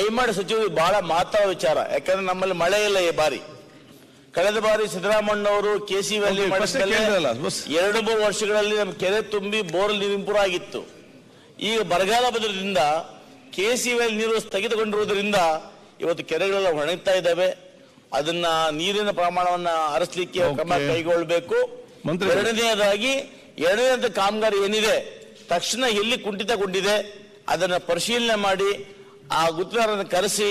ದಯಮಾಡಿ ಸಚಿವರು ಬಹಳ ಮಾತಾಡುವ ವಿಚಾರ, ಯಾಕಂದ್ರೆ ನಮ್ಮಲ್ಲಿ ಮಳೆ ಇಲ್ಲ ಈ ಬಾರಿ. ಕಳೆದ ಬಾರಿ ಸಿದ್ದರಾಮಣ್ಣವರು ಕೆಸಿ ವ್ಯಾಲಿ ಮಾಡಿದ್ಮೇಲೆ 2-3 ವರ್ಷಗಳಲ್ಲಿ ನಮ್ಮ ಕೆರೆ ತುಂಬಿ ಬೋರ್ವೆಲ್ ನೀರು ಇಂಪ್ರೂವ್ ಆಗಿತ್ತು. ಈಗ ಬರಗಾಲ ಬಂದಿರೋದ್ರಿಂದ ಕೆಸಿ ವ್ಯಾಲಿ ನೀರು ಸ್ಥಗಿತಗೊಂಡಿರುವುದರಿಂದ ಇವತ್ತು ಕೆರೆಗಳೆಲ್ಲ ಒಣಗ್ತಾ ಇದ್ದಾವೆ. ಅದನ್ನ ನೀರಿನ ಪ್ರಮಾಣವನ್ನ ಹರಿಸಲಿಕ್ಕೆ ಕ್ರಮ ಕೈಗೊಳ್ಳಬೇಕು. ಎರಡನೇ ಕಾಮಗಾರಿ ಏನಿದೆ ತಕ್ಷಣ ಎಲ್ಲಿ ಕುಂಠಿತಗೊಂಡಿದೆ ಅದನ್ನ ಪರಿಶೀಲನೆ ಮಾಡಿ ಆ ಗುತ್ತಿಗೆದಾರರನ್ನು ಕರೆಸಿ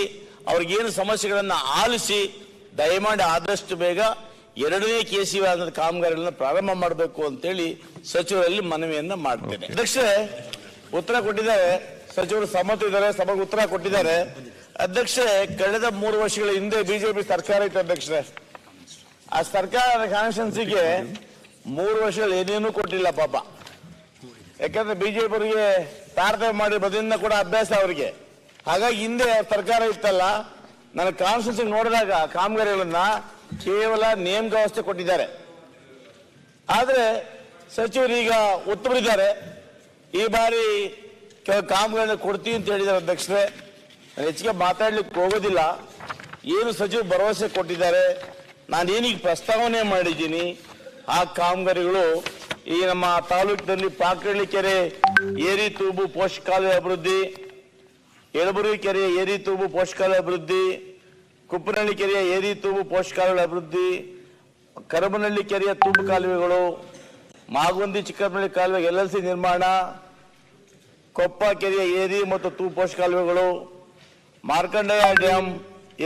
ಅವ್ರಿಗೇನು ಸಮಸ್ಯೆಗಳನ್ನ ಆಲಿಸಿ ದಯಮಾಡಿ ಆದಷ್ಟು ಬೇಗ 2ನೇ ಕೆಸಿ ವ್ಯಾಲಿ ಕಾಮಗಾರಿಗಳನ್ನ ಪ್ರಾರಂಭ ಮಾಡಬೇಕು ಅಂತೇಳಿ ಸಚಿವರಲ್ಲಿ ಮನವಿಯನ್ನ ಮಾಡ್ತೇನೆ. ಅಧ್ಯಕ್ಷರೇ, ಉತ್ತರ ಕೊಟ್ಟಿದ್ದಾರೆ ಸಚಿವರು, ಸಮ್ಮತಿ ಇದ್ದಾರೆ, ಸಭೆಗೆ ಉತ್ತರ ಕೊಟ್ಟಿದ್ದಾರೆ. ಅಧ್ಯಕ್ಷರೇ, ಕಳೆದ 3 ವರ್ಷಗಳ ಹಿಂದೆ ಬಿಜೆಪಿ ಸರ್ಕಾರ ಇತ್ತು ಅಧ್ಯಕ್ಷರೇ. ಆ ಸರ್ಕಾರ ಕಾನ್ಸ್ಟಿಟ್ಯೂನ್ಸಿಗೆ 3 ವರ್ಷಗಳು ಏನೇನೂ ಕೊಟ್ಟಿಲ್ಲ ಪಾಪ. ಯಾಕಂದ್ರೆ ಬಿಜೆಪಿ ಅವರಿಗೆ ತಾರತಮ್ಯ ಮಾಡಿ ಬದಿಯಿಂದ ಕೂಡ ಅಭ್ಯಾಸ ಅವರಿಗೆ. ಹಾಗಾಗಿ ಹಿಂದೆ ಸರ್ಕಾರ ಇತ್ತಲ್ಲ, ನನ್ನ ಕಾನ್ಸ್ಟಿಟ್ಯೂನ್ಸಿ ನೋಡಿದಾಗ ಕಾಮಗಾರಿಗಳನ್ನ ಕೇವಲ ನೇಮಕ ವ್ಯವಸ್ಥೆ ಕೊಟ್ಟಿದ್ದಾರೆ. ಆದ್ರೆ ಸಚಿವರು ಈಗ ಉತ್ತರಿದ್ದಾರೆ, ಈ ಬಾರಿ ಕಾಮಗಾರಿನ ಕೊಡ್ತೀವಿ ಅಂತ ಹೇಳಿದ್ದಾರೆ. ಅಧ್ಯಕ್ಷರೇ, ನಾನು ಹೆಚ್ಚಿಗೆ ಮಾತಾಡ್ಲಿಕ್ಕೆ ಹೋಗೋದಿಲ್ಲ. ಏನು ಸಚಿವರು ಭರವಸೆ ಕೊಟ್ಟಿದ್ದಾರೆ, ನಾನೇನೀಗ ಪ್ರಸ್ತಾವನೆ ಮಾಡಿದ್ದೀನಿ ಆ ಕಾಮಗಾರಿಗಳು ಈ ನಮ್ಮ ತಾಲೂಕಿನಲ್ಲಿ ಪಾಕಳ್ಳಿ ಕೆರೆ ಏರಿ ತೂಬು ಪೋಷಕಾಲುವೆ ಅಭಿವೃದ್ಧಿ, ಯಳಬುರ್ಗಿ ಕೆರೆಯ ಏರಿ ತೂಬು ಪೋಷಕಾಲುವೆ ಅಭಿವೃದ್ಧಿ, ಕುಪ್ಪನಹಳ್ಳಿ ಕೆರೆಯ ಏರಿ ತೂಬು ಪೋಷಕಾಲುವೆ ಅಭಿವೃದ್ಧಿ, ಕರಬನಹಳ್ಳಿ ಕೆರೆಯ ತೂಬು ಕಾಲುವೆಗಳು, ಮಾಗುಂದಿ ಚಿಕ್ಕಬಳ್ಳಾಪುರ ಕಾಲುವೆ LLC ನಿರ್ಮಾಣ, ಕೊಪ್ಪ ಕೆರೆಯ ಏರಿ ಮತ್ತು ತೂಬು ಪೋಷಕಾಲುವೆಗಳು, ಮಾರ್ಕಂಡೇಯ ಡ್ಯಾಂ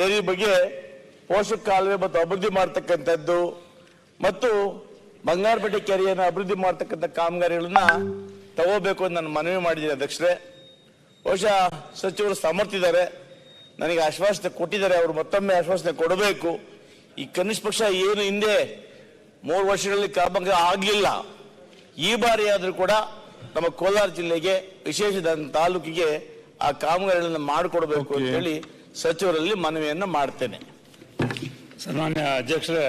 ಏರಿ ಬಗ್ಗೆ ಪೋಷಕ ಕಾಲುವೆ ಮತ್ತು ಅಭಿವೃದ್ಧಿ ಮಾಡತಕ್ಕಂಥದ್ದು ಮತ್ತು ಬಂಗಾರಪೇಟೆ ಕೆರೆಯನ್ನು ಅಭಿವೃದ್ಧಿ ಮಾಡತಕ್ಕಂಥ ಕಾಮಗಾರಿಗಳನ್ನ ತಗೋಬೇಕು ಅಂತ ನಾನು ಮನವಿ ಮಾಡಿದ್ದೀನಿ ಅಧ್ಯಕ್ಷರೇ. ಬಹುಶಃ ಸಚಿವರು ಸಮರ್ಥಿದ್ದಾರೆ, ನನಗೆ ಆಶ್ವಾಸನೆ ಕೊಟ್ಟಿದ್ದಾರೆ. ಅವರು ಮತ್ತೊಮ್ಮೆ ಆಶ್ವಾಸನೆ ಕೊಡಬೇಕು. ಈ ಕನಿಷ್ಠ ಪಕ್ಷ ಏನು ಹಿಂದೆ 3 ವರ್ಷಗಳಲ್ಲಿ ಕಾಮಗಾರಿ ಆಗಲಿಲ್ಲ, ಈ ಬಾರಿ ಆದರೂ ಕೂಡ ನಮ್ಮ ಕೋಲಾರ ಜಿಲ್ಲೆಗೆ ವಿಶೇಷ ತಾಲೂಕಿಗೆ ಆ ಕಾಮಗಾರಿಗಳನ್ನು ಮಾಡಿಕೊಡಬೇಕು ಅಂತ ಹೇಳಿ ಸಚಿವರಲ್ಲಿ ಮನವಿಯನ್ನ ಮಾಡ್ತೇನೆ. ಸನ್ಮಾನ್ಯ ಅಧ್ಯಕ್ಷರೇ,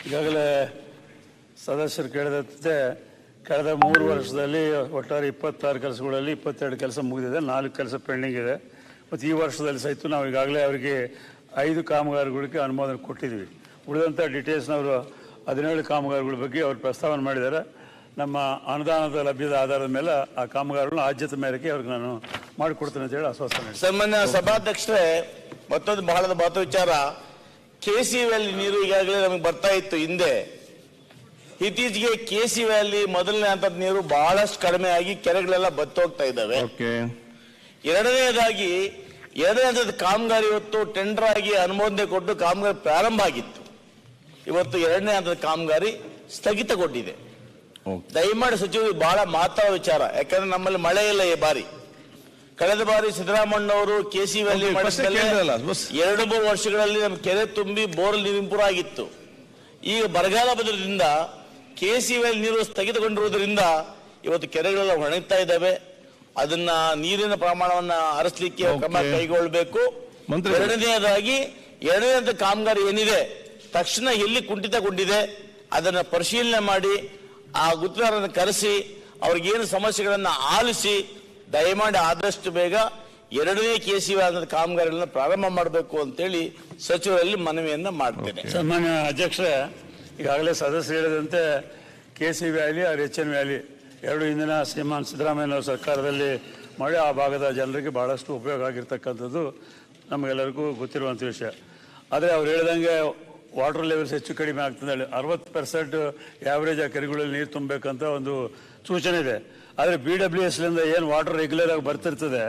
ಈಗಾಗಲೇ ಸದಸ್ಯರು ಕೇಳಿದಂತೆ ಕಳೆದ 3 ವರ್ಷದಲ್ಲಿ ಒಟ್ಟಾರೆ 26 ಕೆಲಸಗಳಲ್ಲಿ 22 ಕೆಲಸ ಮುಗಿದಿದೆ, 4 ಕೆಲಸ ಪೆಂಡಿಂಗ್ ಇದೆ. ಮತ್ತು ಈ ವರ್ಷದಲ್ಲಿ ಸಹಿತ ನಾವು ಈಗಾಗಲೇ ಅವರಿಗೆ 5 ಕಾಮಗಾರಿಗಳಿಗೆ ಅನುಮೋದನೆ ಕೊಟ್ಟಿದ್ದೀವಿ. ಉಳಿದಂಥ ಡೀಟೇಲ್ಸ್ನವರು 17 ಕಾಮಗಾರಿಗಳ ಬಗ್ಗೆ ಅವರು ಪ್ರಸ್ತಾವನೆ ಮಾಡಿದ್ದಾರೆ. ನಮ್ಮ ಅನುದಾನದ ಲಭ್ಯದ ಆಧಾರದ ಮೇಲೆ ಆ ಕಾಮಗಾರಿಗಳನ್ನ ಆದ್ಯತೆ ಮೇರೆಗೆ ಅವ್ರಿಗೆ ನಾನು ಮಾಡಿಕೊಡ್ತೇನೆ ಅಂತ ಹೇಳಿ ಆಶ್ವಾಸನೆ. ಸಾಮಾನ್ಯ ಸಭಾಧ್ಯಕ್ಷರೇ, ಮತ್ತೊಂದು ಬಹಳ ಮಹತ್ವ ವಿಚಾರ, ಕೆಸಿ ವ್ಯಾಲಿ ನೀರು ಈಗಾಗಲೇ ನಮಗೆ ಬರ್ತಾ ಇತ್ತು ಹಿಂದೆ. ಇತ್ತೀಚೆಗೆ ಕೆಸಿ ವ್ಯಾಲಿ ಮೊದಲನೇ ಹಂತದ ನೀರು ಬಹಳಷ್ಟು ಕಡಿಮೆ ಆಗಿ ಕೆರೆಗಳೆಲ್ಲ ಬತ್ತೋಗ್ತಾ ಇದ್ದಾವೆ. ಎರಡನೇ ಹಂತದ ಕಾಮಗಾರಿ ಇವತ್ತು ಟೆಂಡರ್ ಆಗಿ ಅನುಮೋದನೆ ಕೊಟ್ಟು ಕಾಮಗಾರಿ ಪ್ರಾರಂಭ ಆಗಿತ್ತು. ಇವತ್ತು 2ನೇ ಹಂತದ ಕಾಮಗಾರಿ ಸ್ಥಗಿತಗೊಂಡಿದೆ. ದಯಮಾಡಿ ಸಚಿವರು ಬಹಳ ಮಾತಾಡುವ ವಿಚಾರ, ಯಾಕಂದ್ರೆ ನಮ್ಮಲ್ಲಿ ಮಳೆ ಇಲ್ಲ ಈ ಬಾರಿ. ಕಳೆದ ಬಾರಿ ಸಿದ್ದರಾಮಣ್ಣವರು ಕೆಸಿ ವ್ಯಾಲಿ ಮಾಡಿದ್ಮೇಲೆ 2-3 ವರ್ಷಗಳಲ್ಲಿ ನಮ್ಮ ಕೆರೆ ತುಂಬಿ ಬೋರ್ವೆಲ್ ನೀರು ಇಂಪ್ರೂವ್ ಆಗಿತ್ತು. ಈಗ ಬರಗಾಲ ಬಂದಿರೋದ್ರಿಂದ ಕೆಸಿ ವ್ಯಾಲಿ ನೀರು ಸ್ಥಗಿತಗೊಂಡಿರುವುದರಿಂದ ಇವತ್ತು ಕೆರೆಗಳೆಲ್ಲ ಒಣಗ್ತಾ ಇದ್ದಾವೆ. ಅದನ್ನ ನೀರಿನ ಪ್ರಮಾಣವನ್ನ ಹರಿಸಲಿಕ್ಕೆ ಕ್ರಮ ಕೈಗೊಳ್ಳಬೇಕು. ಎರಡನೇ ಕಾಮಗಾರಿ ಏನಿದೆ ತಕ್ಷಣ ಎಲ್ಲಿ ಕುಂಠಿತಗೊಂಡಿದೆ ಅದನ್ನ ಪರಿಶೀಲನೆ ಮಾಡಿ ಆ ಗುತ್ತಿಗೆದಾರರನ್ನು ಕರೆಸಿ ಅವ್ರಿಗೇನು ಸಮಸ್ಯೆಗಳನ್ನ ಆಲಿಸಿ ದಯಮಾಡಿ ಆದಷ್ಟು ಬೇಗ 2ನೇ ಕೆಸಿ ವ್ಯಾಲಿ ಕಾಮಗಾರಿಗಳನ್ನ ಪ್ರಾರಂಭ ಮಾಡಬೇಕು ಅಂತೇಳಿ ಸಚಿವರಲ್ಲಿ ಮನವಿಯನ್ನ ಮಾಡ್ತೇನೆ. ಸನ್ಮಾನ್ಯ ಅಧ್ಯಕ್ಷರೇ, ಈಗಾಗಲೇ ಸದಸ್ಯರು ಹೇಳಿದಂತೆ ಕೆಸಿ ವ್ಯಾಲಿ HN ವ್ಯಾಲಿ ಎರಡು ಹಿಂದಿನ ಶ್ರೀಮಾನ್ ಸಿದ್ದರಾಮಯ್ಯ ಸರ್ಕಾರದಲ್ಲಿ ಮಾಡಿ ಆ ಭಾಗದ ಜನರಿಗೆ ಬಹಳಷ್ಟು ಉಪಯೋಗ ಆಗಿರ್ತಕ್ಕಂಥದ್ದು ನಮಗೆಲ್ಲರಿಗೂ ಗೊತ್ತಿರುವಂಥ ವಿಷಯ. ಆದರೆ ಅವ್ರು ಹೇಳಿದಂಗೆ ವಾಟರ್ ಲೆವೆಲ್ಸ್ ಹೆಚ್ಚು ಕಡಿಮೆ ಆಗ್ತದೆ, 60% ಆ್ಯಾವ್ರೇಜ್ ಆ ಕೆರೆಗಳಲ್ಲಿ ನೀರು ತುಂಬಬೇಕಂತ ಒಂದು ಸೂಚನೆ ಇದೆ. ಆದರೆ BWSಲಿಂದ ಏನು ವಾಟರ್ ರೆಗ್ಯುಲರ್ ಆಗಿ ಬರ್ತಿರ್ತದೆ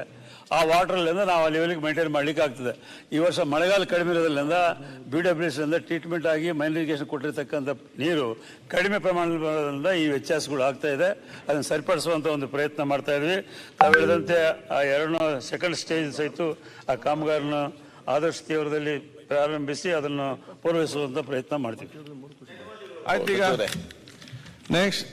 ಆ ವಾಟರ್ಲಿಂದ ನಾವು ಆ ಲೆವೆಲ್ಗೆ ಮೇಂಟೈನ್ ಮಾಡಲಿಕ್ಕೆ ಆಗ್ತದೆ. ಈ ವರ್ಷ ಮಳೆಗಾಲ ಕಡಿಮೆ ಇರೋದ್ರಿಂದ BWSಲಿಂದ ಟ್ರೀಟ್ಮೆಂಟ್ ಆಗಿ ಮೈನ್ ಇರಿಗೇಷನ್ ಕೊಟ್ಟಿರ್ತಕ್ಕಂಥ ನೀರು ಕಡಿಮೆ ಪ್ರಮಾಣದಲ್ಲಿ ಬರೋದ್ರಿಂದ ಈ ವ್ಯತ್ಯಾಸಗಳು ಆಗ್ತಾ ಇದೆ. ಅದನ್ನು ಸರಿಪಡಿಸುವಂಥ ಒಂದು ಪ್ರಯತ್ನ ಮಾಡ್ತಾ ಇದ್ವಿ. ತಾವು ಹೇಳಿದಂತೆ ಆ 2ನೇ ಸ್ಟೇಜ್ ಸಹಿತ ಆ ಕಾಮಗಾರಿನ ಆದಷ್ಟು ತೀವ್ರದಲ್ಲಿ ಪ್ರಾರಂಭಿಸಿ ಅದನ್ನು ಪೂರೈಸುವಂಥ ಪ್ರಯತ್ನ ಮಾಡ್ತೀವಿ. ಆಯ್ತು. ಈಗ ನೆಕ್ಸ್ಟ್